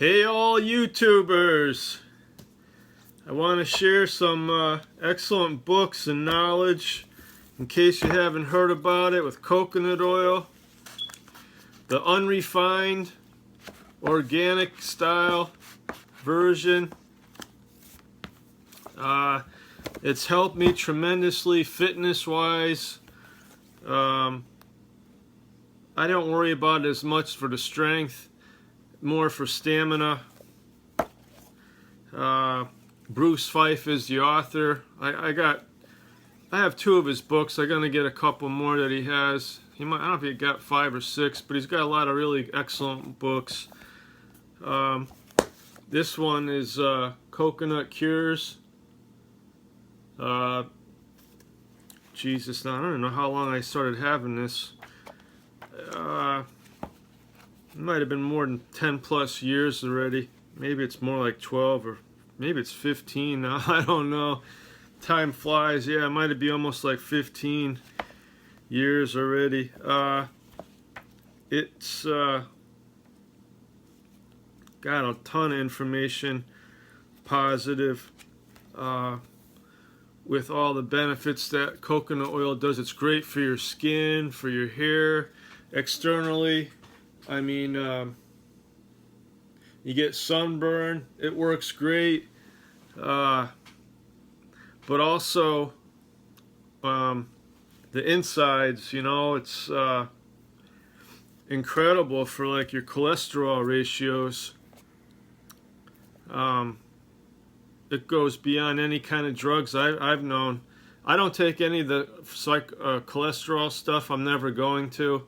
Hey all YouTubers! I want to share some excellent books and knowledge in case you haven't heard about it with coconut oil. The unrefined, organic style version. It's helped me tremendously fitness wise. I don't worry about it as much for the strength, more for stamina. Bruce Fife is the author. I have 2 of his books. I'm gonna get a couple more that he has. I don't know if he got 5 or 6, but he's got a lot of really excellent books. This one is Coconut Cures. Jesus, now I don't know how long I started having this. It might have been more than 10 plus years already. Maybe it's more like 12 or maybe it's 15 now. I don't know. Time flies. Yeah, it might be almost like 15 years already. It's got a ton of information, positive, with all the benefits that coconut oil does. It's great for your skin, for your hair, externally. I mean, you get sunburn, it works great, but also the insides, you know, it's incredible for like your cholesterol ratios. It goes beyond any kind of drugs I've known. I don't take any of the cholesterol stuff. I'm never going to.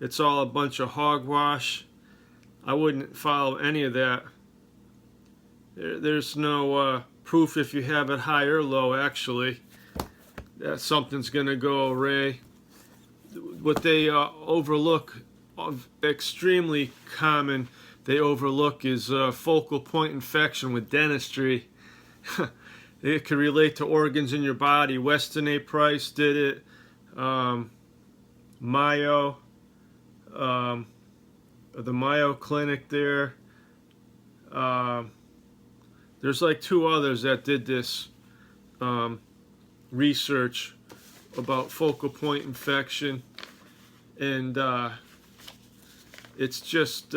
It's all a bunch of hogwash. I wouldn't follow any of that. There's no proof if you have it high or low, actually, that something's going to go awry. What they overlook, extremely common, they overlook is focal point infection with dentistry. It could relate to organs in your body. Weston A. Price did it. Mayo. The Mayo Clinic there. There's like 2 others that did this research about focal point infection, and it's just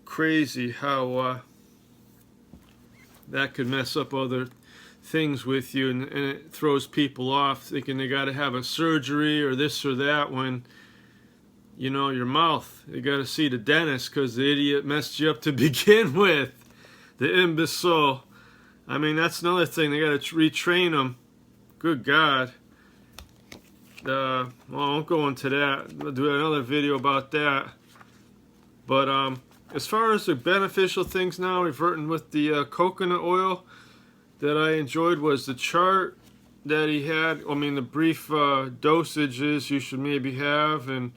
crazy how that could mess up other things with you, and it throws people off thinking they got to have a surgery or this or that when, you know, your mouth, you got to see the dentist because the idiot messed you up to begin with. The imbecile. I mean, that's another thing. They got to retrain them. Good God. Well, I won't go into that. I'll do another video about that. But as far as the beneficial things now, reverting with the coconut oil that I enjoyed was the chart that he had. I mean, the brief dosages you should maybe have, and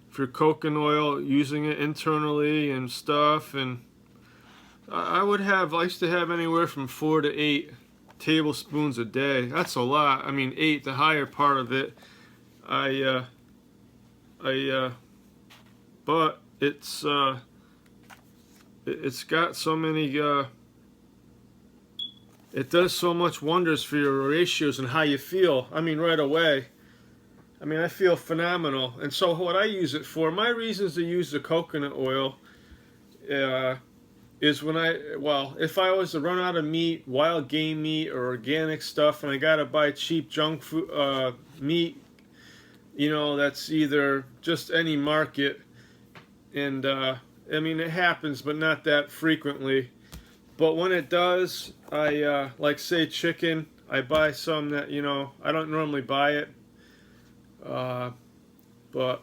for coconut oil, using it internally and stuff. And I used to have anywhere from 4 to 8 tablespoons a day. That's a lot. I mean, 8, the higher part of it. But it's got so many, it does so much wonders for your ratios and how you feel. I mean, right away. I mean, I feel phenomenal. And so what I use it for, my reasons to use the coconut oil is when if I was to run out of meat, wild game meat or organic stuff, and I got to buy cheap junk food, meat, you know, that's either just any market. And, I mean, it happens, but not that frequently. But when it does, I, like say chicken, I buy some that, you know, I don't normally buy it. But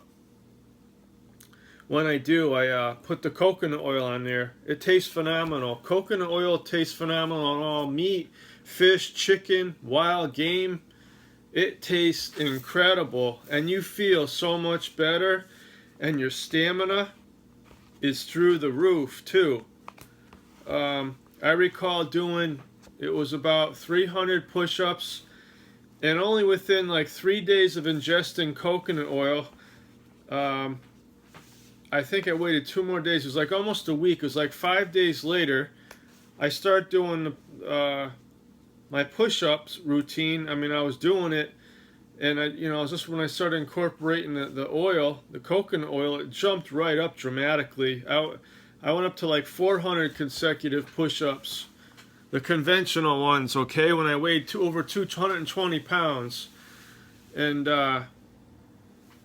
when I do, I put the coconut oil on there. It tastes phenomenal. Coconut oil tastes phenomenal on all meat, fish, chicken, wild game. It tastes incredible, and you feel so much better, and your stamina is through the roof too. I recall doing, it was about 300 push-ups, and only within like 3 days of ingesting coconut oil, I think I waited 2 more days. It was like almost a week. It was like 5 days later. I start doing my push-ups routine. I mean, I was doing it, and just when I started incorporating the oil, the coconut oil, it jumped right up dramatically. I went up to like 400 consecutive push-ups, the conventional ones. Okay, when I weighed over 220 pounds, and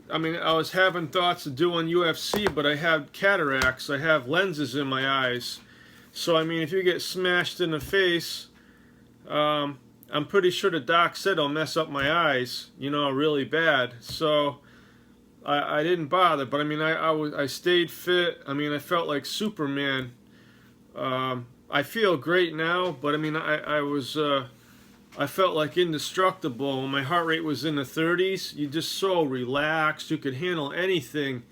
I mean, I was having thoughts of doing UFC, but I have cataracts. I have lenses in my eyes. So, I mean, if you get smashed in the face, I'm pretty sure the doc said it'll mess up my eyes, really bad. So, I didn't bother. But, I mean, I stayed fit. I mean, I felt like Superman. I feel great now, but, I mean, I felt like indestructible. When my heart rate was in the 30s, you just so relaxed. You could handle anything.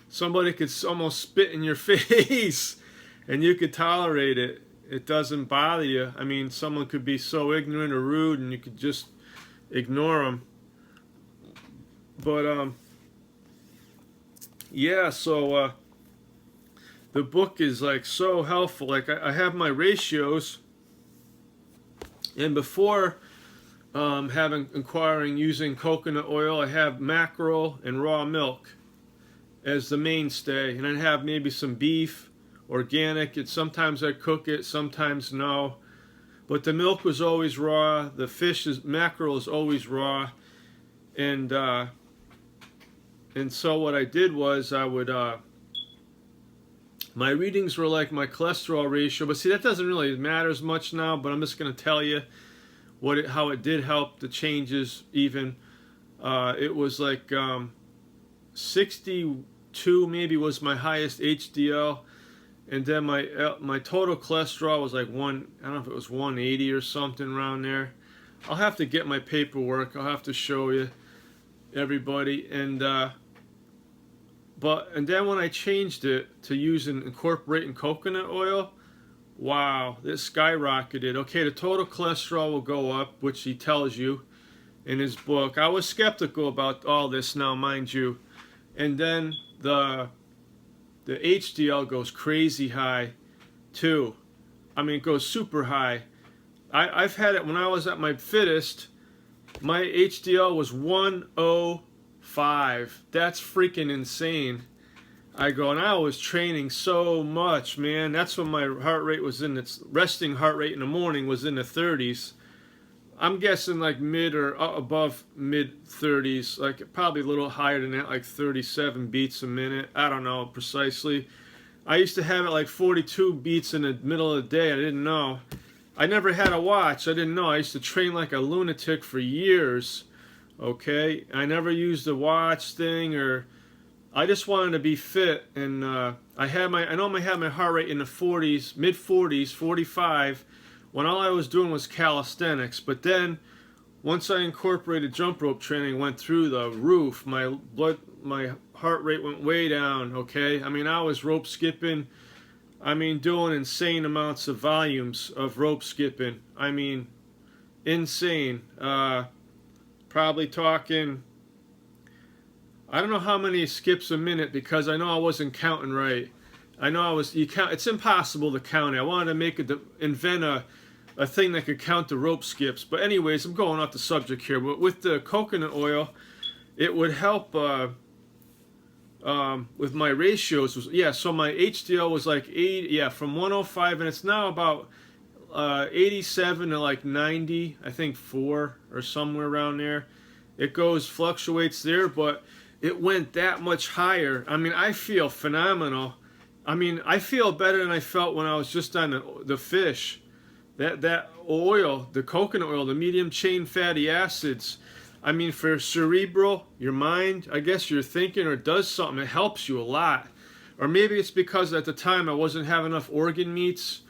Somebody could almost spit in your face, and you could tolerate it. It doesn't bother you. I mean, someone could be so ignorant or rude, and you could just ignore them. But, yeah, so the book is, like, so helpful. Like, I have my ratios. And before inquiring using coconut oil, I have mackerel and raw milk as the mainstay. And I have maybe some beef, organic. And sometimes I cook it, sometimes no. But the milk was always raw. The mackerel is always raw. And so what I did was I would... my readings were like my cholesterol ratio, but see, that doesn't really matter as much now, but I'm just going to tell you how it did help, the changes even. It was like 62 maybe was my highest HDL, and then my total cholesterol was like I don't know if it was 180 or something around there. I'll have to get my paperwork. I'll have to show you, everybody. And then when I changed it to incorporating coconut oil, wow, this skyrocketed. Okay, the total cholesterol will go up, which he tells you in his book. I was skeptical about all this now, mind you. And then the HDL goes crazy high, too. I mean, it goes super high. I've had it when I was at my fittest. My HDL was 105. That's freaking insane. I was training so much, man. That's when my heart rate was in its resting heart rate in the morning was in the 30s. I'm guessing like mid or above mid 30s, like probably a little higher than that, like 37 beats a minute. I don't know precisely. I used to have it like 42 beats in the middle of the day. I didn't know. I never had a watch. I didn't know. I used to train like a lunatic for years. Okay, I never used the watch thing, or I just wanted to be fit, and I normally had my heart rate in the 40s, mid 40s, 45, when all I was doing was calisthenics. But then, once I incorporated jump rope training, went through the roof. My heart rate went way down. Okay, I mean, I was rope skipping. I mean, doing insane amounts of volumes of rope skipping. I mean, insane. Probably talking, I don't know how many skips a minute, because I know I wasn't counting right. I know it's impossible to count it. I wanted to invent a thing that could count the rope skips. But anyways, I'm going off the subject here. But with the coconut oil, it would help with my ratios. So my HDL was like 80, from 105, and it's now about 87 to like 90, I think 4 or somewhere around there. It fluctuates there, but it went that much higher. I mean, I feel phenomenal. I mean, I feel better than I felt when I was just on the fish. That oil, the coconut oil, the medium chain fatty acids, I mean, for cerebral, your mind, I guess you're thinking or does something, it helps you a lot. Or maybe it's because at the time I wasn't having enough organ meats,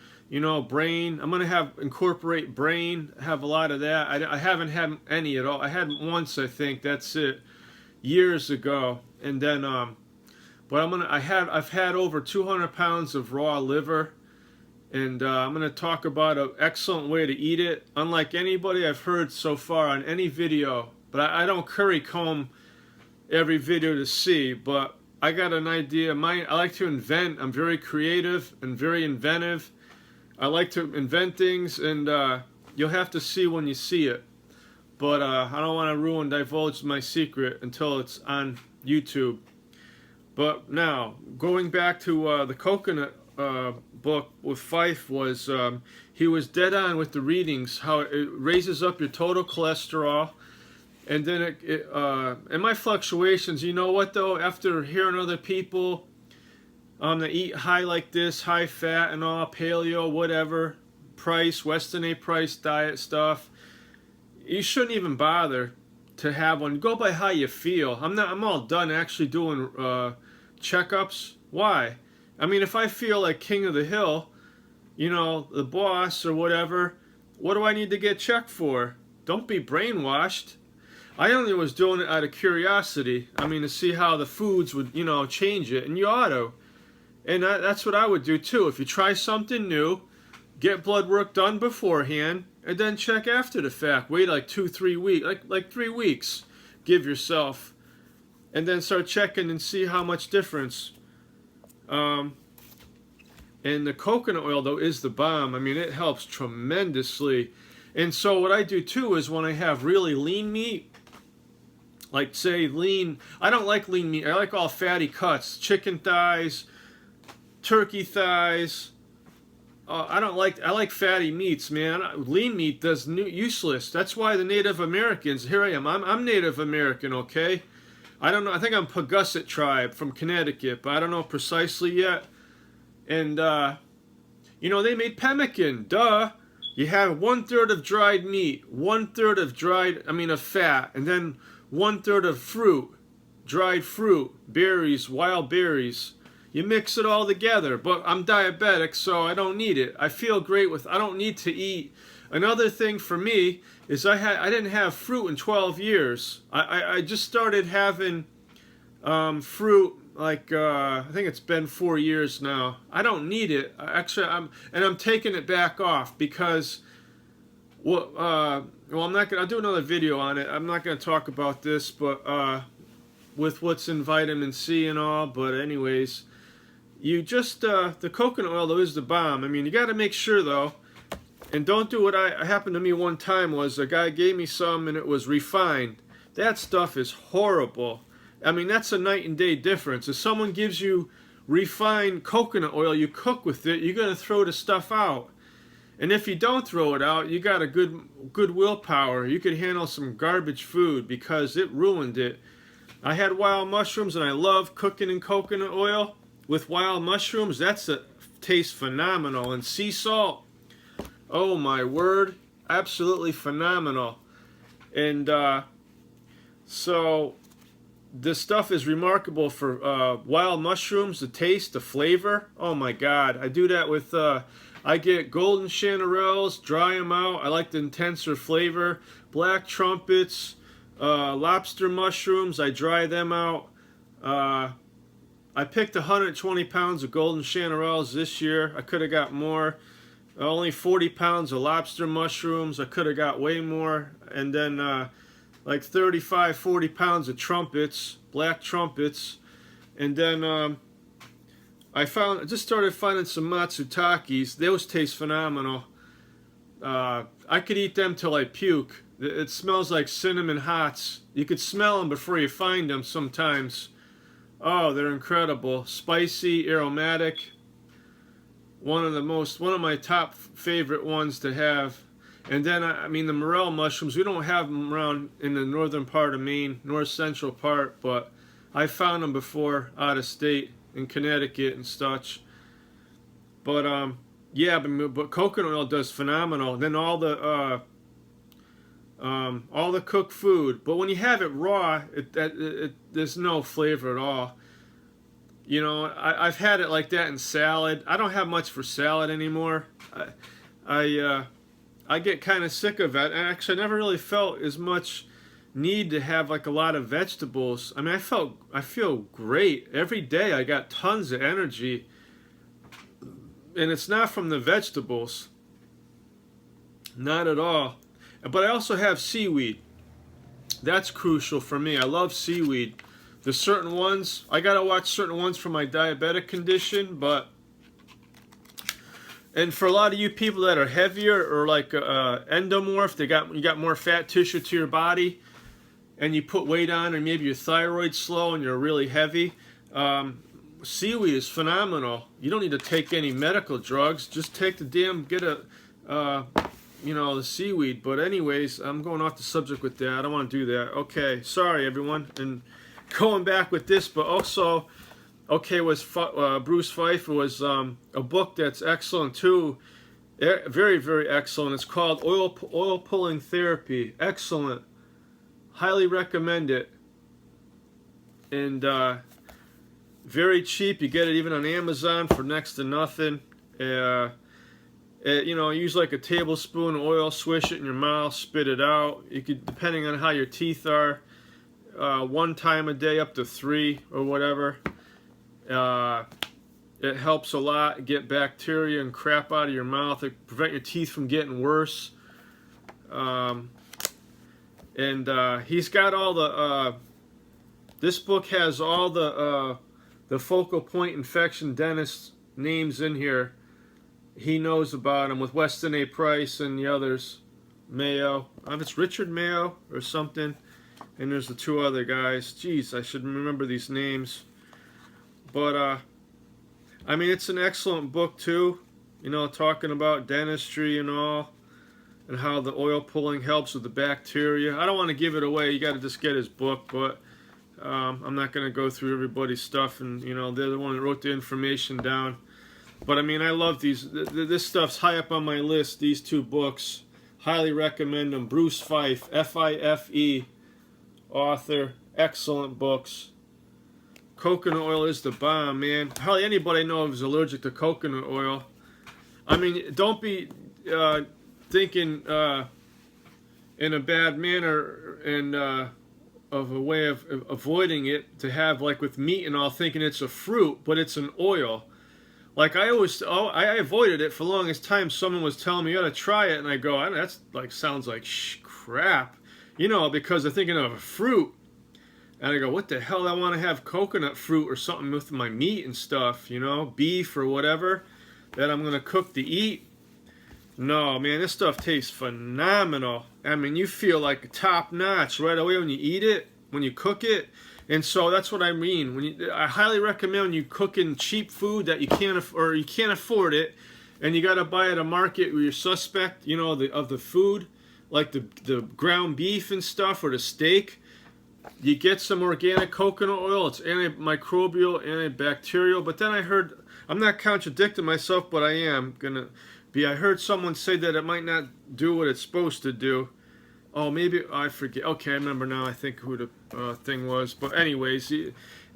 brain. I'm going to incorporate brain, have a lot of that. I haven't had any at all. I had once, I think, that's it, years ago. And then, but I've had over 200 pounds of raw liver. And I'm going to talk about an excellent way to eat it, unlike anybody I've heard so far on any video. But I don't curry comb every video to see. But I got an idea. I like to invent. I'm very creative and very inventive. I like to invent things, and you'll have to see when you see it. But I don't want to divulge my secret until it's on YouTube. But now, going back to the coconut book with Fife, was he was dead on with the readings, how it raises up your total cholesterol. And then and my fluctuations, you know what though, after hearing other people that eat high like this, high fat and all, paleo, whatever, Weston A. Price diet stuff, you shouldn't even bother to have one. Go by how you feel. I'm all done actually doing checkups. Why? I mean, if I feel like king of the hill, you know, the boss or whatever, what do I need to get checked for? Don't be brainwashed. I only was doing it out of curiosity. I mean, to see how the foods would, you know, change it. And you ought to. And that's what I would do too. If you try something new, get blood work done beforehand, and then check after the fact. Wait like 2-3 weeks, like 3 weeks. Give yourself, and then start checking and see how much difference. And the coconut oil though is the bomb. I mean, it helps tremendously. And so what I do too is when I have really lean meat, like say lean, I don't like lean meat. I like all fatty cuts, chicken thighs, turkey thighs. I like fatty meats, man. Lean meat does useless. That's why the Native Americans, here I am. I'm Native American, okay? I don't know. I think I'm Pagusset tribe from Connecticut, but I don't know precisely yet. And you know, they made pemmican. Duh. You have 1/3 of dried meat, 1/3 of fat, and then 1/3 of fruit, dried fruit, berries, wild berries. You mix it all together, but I'm diabetic, so I don't need it. I feel great I don't need to eat. Another thing for me is I didn't have fruit in 12 years. I just started having fruit like I think it's been 4 years now. I don't need it. Actually, I'm taking it back off because I'm not gonna. I'll do another video on it. I'm not gonna talk about this, but with what's in vitamin C and all. But anyways, you just the coconut oil though is the bomb. I mean, you got to make sure though, and don't do what happened to me one time. Was a guy gave me some and it was refined. That stuff is horrible. I mean, that's a night and day difference. If someone gives you refined coconut oil, you cook with it, you're gonna throw the stuff out. And if you don't throw it out, you got a good willpower. You could handle some garbage food because it ruined it. I had wild mushrooms and I love cooking in coconut oil with wild mushrooms. Tastes phenomenal. And sea salt, oh my word, absolutely phenomenal. And so this stuff is remarkable for wild mushrooms, the taste, the flavor. Oh my God, I do that with I get golden chanterelles, dry them out. I like the intenser flavor. Black trumpets, lobster mushrooms, I dry them out. I picked 120 pounds of golden chanterelles this year. I could have got more. Only 40 pounds of lobster mushrooms. I could have got way more. And then like 35, 40 pounds of trumpets, black trumpets. And then I just started finding some matsutakis. Those taste phenomenal. I could eat them till I puke. It smells like cinnamon hots. You could smell them before you find them sometimes. Oh, they're incredible. Spicy, aromatic. One of my top favorite ones to have. And then, I mean, the morel mushrooms, we don't have them around in the northern part of Maine, north central part, but I found them before out of state in Connecticut and such. But yeah, but coconut oil does phenomenal. Then all the cooked food, but when you have it raw, there's no flavor at all. You know, I've had it like that in salad. I don't have much for salad anymore. I get kind of sick of it. And actually, I never really felt as much need to have like a lot of vegetables. I mean, I feel great every day. I got tons of energy, and it's not from the vegetables, not at all. But I also have seaweed. That's crucial for me. I love seaweed. There's certain ones, I gotta watch certain ones for my diabetic condition, but, and for a lot of you people that are heavier or like endomorph, you got more fat tissue to your body, and you put weight on, and maybe your thyroid's slow and you're really heavy, seaweed is phenomenal. You don't need to take any medical drugs. Just take the damn, get a, you know, the seaweed. But anyways, I'm going off the subject with that. I don't want to do that. Okay, sorry everyone. And going back with this, but also, okay, was Bruce Pfeiffer was a book that's excellent too. Very, very excellent. It's called Oil Pulling Therapy. Excellent. Highly recommend it. And very cheap. You get it even on Amazon for next to nothing. You know, use like a tablespoon of oil, swish it in your mouth, spit it out. You could, depending on how your teeth are, 1 time a day up to 3 or whatever. It helps a lot. Get bacteria and crap out of your mouth. It prevent your teeth from getting worse. And he's got all the. This book has all the focal point infection dentist names in here. He knows about them with Weston A. Price and the others. Mayo. It's Richard Mayo or something. And there's the 2 other guys. Jeez, I should remember these names. But, I mean, it's an excellent book, too. You know, talking about dentistry and all. And how the oil pulling helps with the bacteria. I don't want to give it away. You got to just get his book. But I'm not going to go through everybody's stuff. And, you know, they're the one that wrote the information down. But, I mean, I love these. This stuff's high up on my list, these 2 books. Highly recommend them. Bruce Fife, F-I-F-E, author. Excellent books. Coconut oil is the bomb, man. Hardly anybody knows is allergic to coconut oil. I mean, don't be thinking in a bad manner and of a way of avoiding it, to have like with meat and all, thinking it's a fruit, but it's an oil. Like I avoided it for the longest time. Someone was telling me you ought to try it, and I go, that's like sounds like crap, you know, because they're thinking of a fruit, and I go, what the hell? I want to have coconut fruit or something with my meat and stuff, you know, beef or whatever that I'm gonna cook to eat. No, man, this stuff tastes phenomenal. I mean, you feel like top notch right away when you eat it, when you cook it. And so that's what I mean. I highly recommend when you cooking cheap food that you can't afford it, and you got to buy at a market where you're suspect, you know, of the food, like the ground beef and stuff or the steak. You get some organic coconut oil. It's antimicrobial, antibacterial. But then I heard, I'm not contradicting myself, but I am gonna be. I heard someone say that it might not do what it's supposed to do. Oh, maybe I forget. Okay, I remember now. I think who the thing was. But anyways,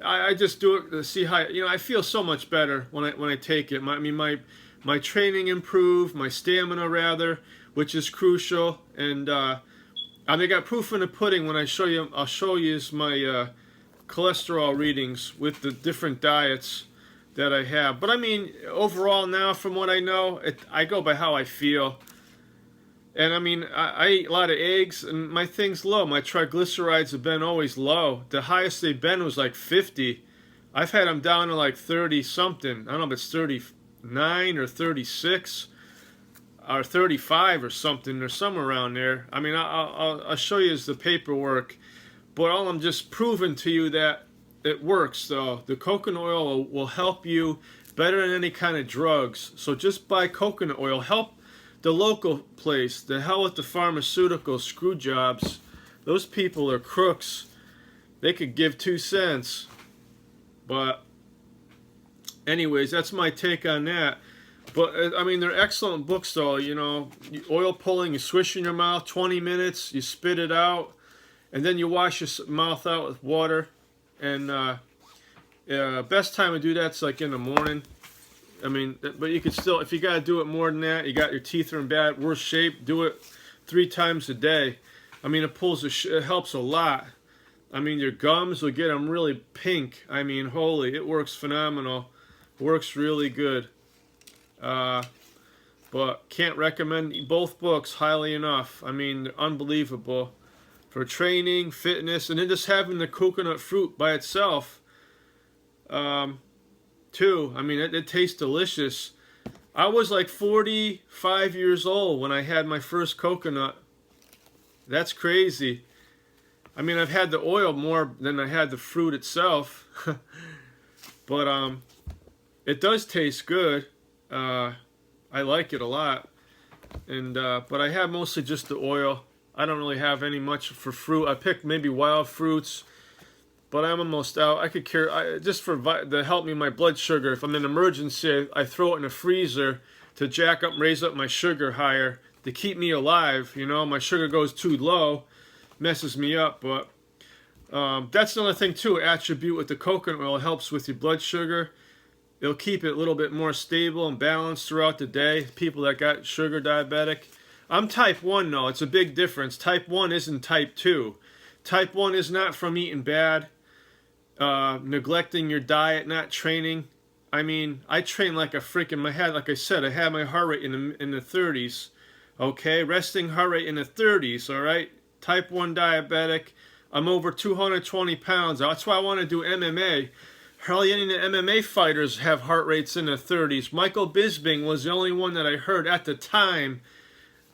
I just do it to see how, you know, I feel so much better when I take it. My training improved, my stamina rather, which is crucial. And I got proof in the pudding when I show you. I'll show you my cholesterol readings with the different diets that I have. But I mean, overall now, from what I know, I go by how I feel. And I mean, I eat a lot of eggs, and my thing's low. My triglycerides have been always low. The highest they've been was like 50. I've had them down to like 30 something. I don't know if it's 39 or 36 or 35 or something, or somewhere around there. I mean, I'll show you the paperwork, but all I'm just proving to you that it works. Though the coconut oil will help you better than any kind of drugs. So just buy coconut oil. Help the local place. The hell with the pharmaceutical screw jobs. Those people are crooks. They could give 2 cents. But anyways, that's my take on that. But I mean, they're excellent books though. You know, oil pulling, you swish in your mouth 20 minutes, you spit it out, and then you wash your mouth out with water. And best time to do that's like in the morning. I mean, but you could still, if you got to do it more than that, you got your teeth are in worse shape, do it 3 times a day. I mean, it helps a lot. I mean, your gums will get them really pink. I mean, holy, it works phenomenal. Works really good. But can't recommend both books highly enough. I mean, they're unbelievable for training, fitness, and then just having the coconut fruit by itself, too. I mean, it tastes delicious. I was like 45 years old when I had my first coconut. That's crazy. I mean, I've had the oil more than I had the fruit itself. But it does taste good. I like it a lot. And but I have mostly just the oil. I don't really have any much for fruit. I picked maybe wild fruits, but I'm almost out. I could carry just to help me my blood sugar. If I'm in an emergency, I throw it in the freezer to jack up, raise up my sugar higher to keep me alive. You know, my sugar goes too low, messes me up. But that's another thing too. Attribute with the coconut oil helps with your blood sugar. It'll keep it a little bit more stable and balanced throughout the day. People that got sugar diabetic. I'm type 1 though. It's a big difference. Type 1 isn't type 2. Type 1 is not from eating bad, neglecting your diet, not training. I mean, I train like a freak in my head. Like I said, I had my heart rate in the 30s. Okay, resting heart rate in the 30s, all right? Type 1 diabetic. I'm over 220 pounds. That's why I want to do MMA. Hardly any of the MMA fighters have heart rates in the 30s. Michael Bisping was the only one that I heard at the time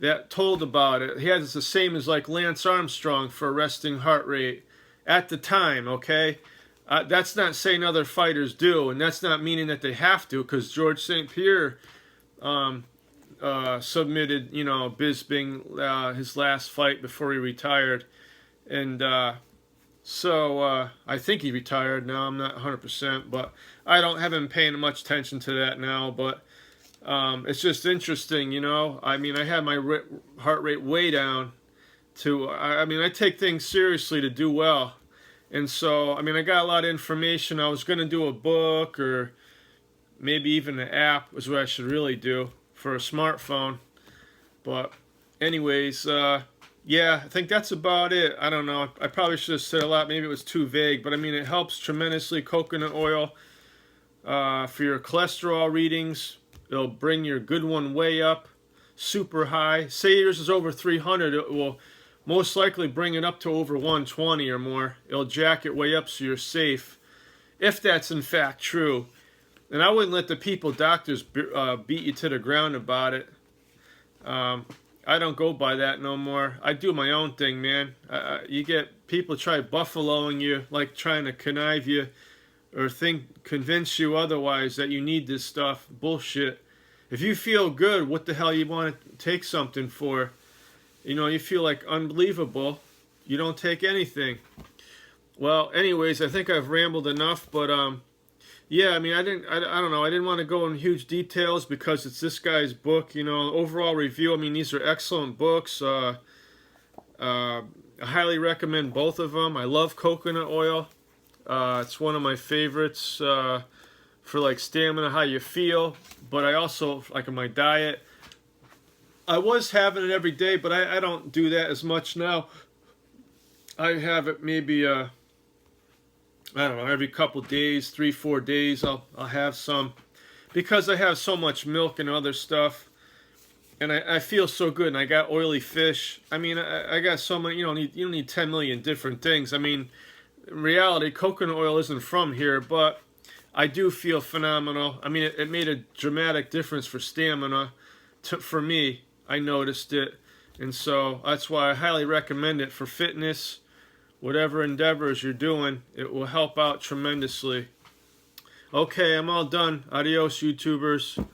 that told about it. He has the same as like Lance Armstrong for a resting heart rate at the time, okay? That's not saying other fighters do, and that's not meaning that they have to, because George St. Pierre submitted, you know, Bisping his last fight before he retired. And so I think he retired now. I'm not 100%, but I haven't been paying much attention to that now. But it's just interesting, you know. I mean, I had my heart rate way down to, I mean, I take things seriously to do well. And so, I mean, I got a lot of information. I was going to do a book or maybe even an app is what I should really do for a smartphone. But anyways, yeah, I think that's about it. I don't know. I probably should have said a lot. Maybe it was too vague. But I mean, it helps tremendously, coconut oil, for your cholesterol readings. It'll bring your good one way up, super high. Say yours is over 300, it will most likely bring it up to over 120 or more. It'll jack it way up so you're safe, if that's in fact true. And I wouldn't let the doctors beat you to the ground about it. I don't go by that no more. I do my own thing, man. You get people try buffaloing you, like trying to connive you or convince you otherwise that you need this stuff. Bullshit. If you feel good, what the hell you want to take something for? You know, you feel like unbelievable, you don't take anything. Well, anyways, I think I've rambled enough, but yeah, I mean, I don't know, I didn't want to go in huge details because it's this guy's book, you know, overall review. I mean, these are excellent books. I highly recommend both of them. I love coconut oil. It's one of my favorites for like stamina, how you feel, but I also like in my diet. I was having it every day, but I don't do that as much now. I have it maybe I don't know, every couple days, 3-4 days, I'll have some, because I have so much milk and other stuff, and I feel so good. And I got oily fish. I mean, I got so many. You don't need 10 million different things. I mean, in reality, coconut oil isn't from here, but I do feel phenomenal. I mean, it made a dramatic difference for stamina. For me, I noticed it, and so that's why I highly recommend it for fitness. Whatever endeavors you're doing, it will help out tremendously. Okay, I'm all done. Adios, YouTubers.